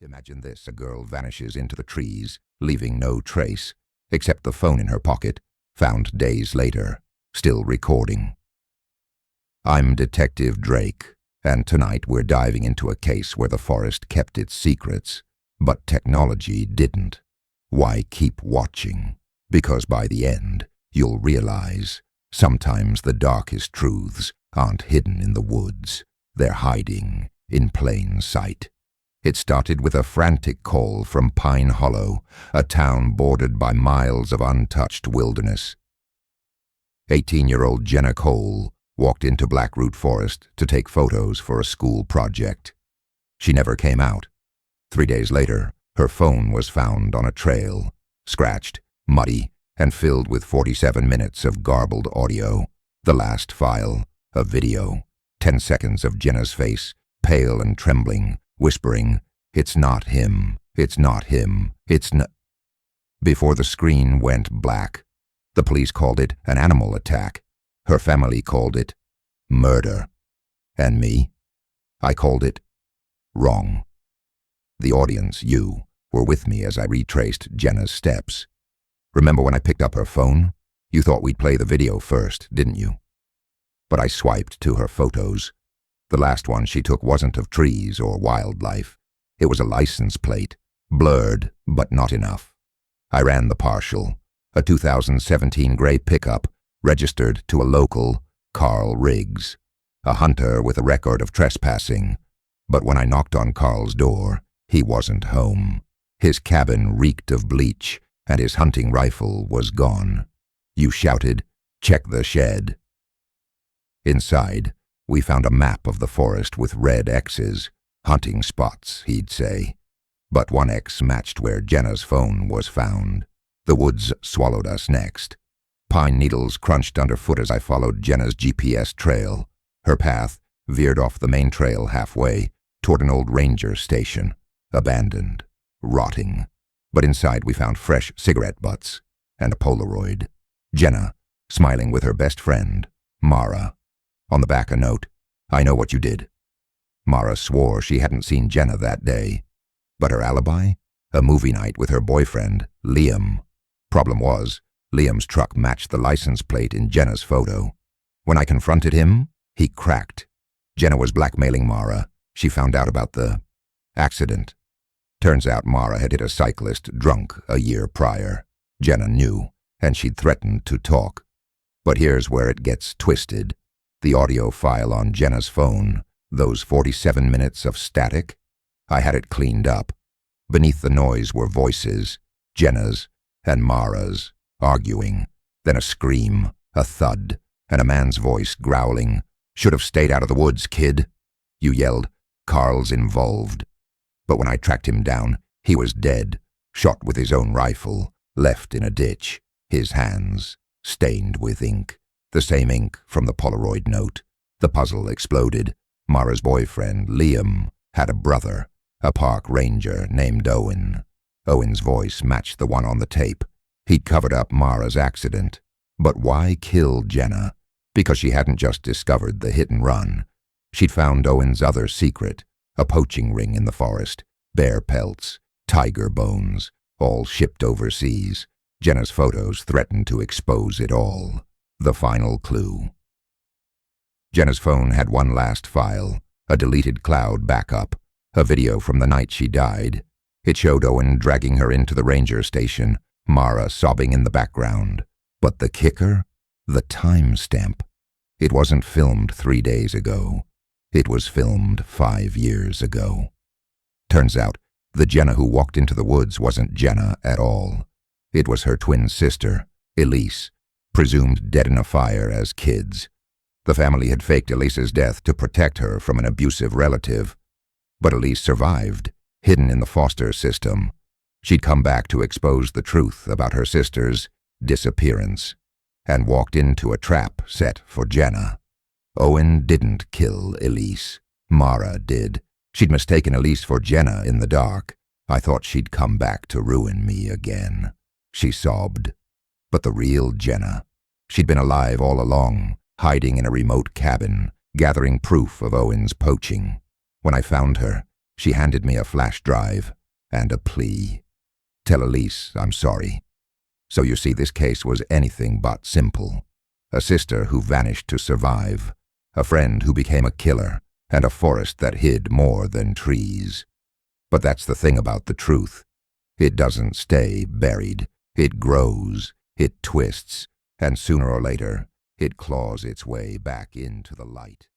Imagine this, a girl vanishes into the trees, leaving no trace, except the phone in her pocket, found days later, still recording. I'm Detective Drayk, and tonight we're diving into a case where the forest kept its secrets, but technology didn't. Why keep watching? Because by the end, you'll realize sometimes the darkest truths aren't hidden in the woods. They're hiding in plain sight. It started with a frantic call from Pine Hollow, a town bordered by miles of untouched wilderness. 18-year-old Jenna Cole walked into Blackroot Forest to take photos for a school project. She never came out. 3 days later, her phone was found on a trail, scratched, muddy, and filled with 47 minutes of garbled audio. The last file, a video, 10 seconds of Jenna's face, pale and trembling, whispering, "It's not him, it's not him, it's not." Before the screen went black, the police called it an animal attack. Her family called it murder. And me? I called it wrong. The audience, you, were with me as I retraced Jenna's steps. Remember when I picked up her phone? You thought we'd play the video first, didn't you? But I swiped to her photos. The last one she took wasn't of trees or wildlife. It was a license plate, blurred, but not enough. I ran the partial, a 2017 gray pickup, registered to a local, Carl Riggs, a hunter with a record of trespassing. But when I knocked on Carl's door, he wasn't home. His cabin reeked of bleach, and his hunting rifle was gone. You shouted, "Check the shed." Inside, we found a map of the forest with red X's, hunting spots, he'd say. But one X matched where Jenna's phone was found. The woods swallowed us next. Pine needles crunched underfoot as I followed Jenna's GPS trail. Her path veered off the main trail halfway toward an old ranger station, abandoned, rotting. But inside we found fresh cigarette butts and a Polaroid. Jenna, smiling with her best friend, Mara. On the back a note, "I know what you did." Mara swore she hadn't seen Jenna that day. But her alibi? A movie night with her boyfriend, Liam. Problem was, Liam's truck matched the license plate in Jenna's photo. When I confronted him, he cracked. Jenna was blackmailing Mara. She found out about the accident. Turns out Mara had hit a cyclist drunk a year prior. Jenna knew, and she'd threatened to talk. But here's where it gets twisted. The audio file on Jenna's phone, those 47 minutes of static, I had it cleaned up. Beneath the noise were voices, Jenna's and Mara's, arguing. Then a scream, a thud, and a man's voice growling, "Should have stayed out of the woods, kid." You yelled, "Carl's involved." But when I tracked him down, he was dead, shot with his own rifle, left in a ditch, his hands stained with ink. The same ink from the Polaroid note. The puzzle exploded. Mara's boyfriend, Liam, had a brother, a park ranger named Owen. Owen's voice matched the one on the tape. He'd covered up Mara's accident. But why kill Jenna? Because she hadn't just discovered the hit and run. She'd found Owen's other secret, a poaching ring in the forest, bear pelts, tiger bones, all shipped overseas. Jenna's photos threatened to expose it all. The final clue. Jenna's phone had one last file, a deleted cloud backup, a video from the night she died. It showed Owen dragging her into the ranger station, Mara sobbing in the background. But the kicker? The timestamp. It wasn't filmed 3 days ago. It was filmed 5 years ago. Turns out, the Jenna who walked into the woods wasn't Jenna at all. It was her twin sister, Elise, presumed dead in a fire as kids. The family had faked Elise's death to protect her from an abusive relative. But Elise survived, hidden in the foster system. She'd come back to expose the truth about her sister's disappearance, and walked into a trap set for Jenna. Owen didn't kill Elise. Mara did. She'd mistaken Elise for Jenna in the dark. I thought she'd come back to ruin me again. She sobbed. But the real Jenna, she'd been alive all along, hiding in a remote cabin, gathering proof of Owen's poaching. When I found her, She handed me a flash drive and a plea. "Tell Elise I'm sorry." So you see, this case was anything but simple. A sister who vanished to survive, a friend who became a killer, and a forest that hid more than trees. But that's the thing about the truth. It doesn't stay buried. It grows, it twists, and sooner or later, it claws its way back into the light.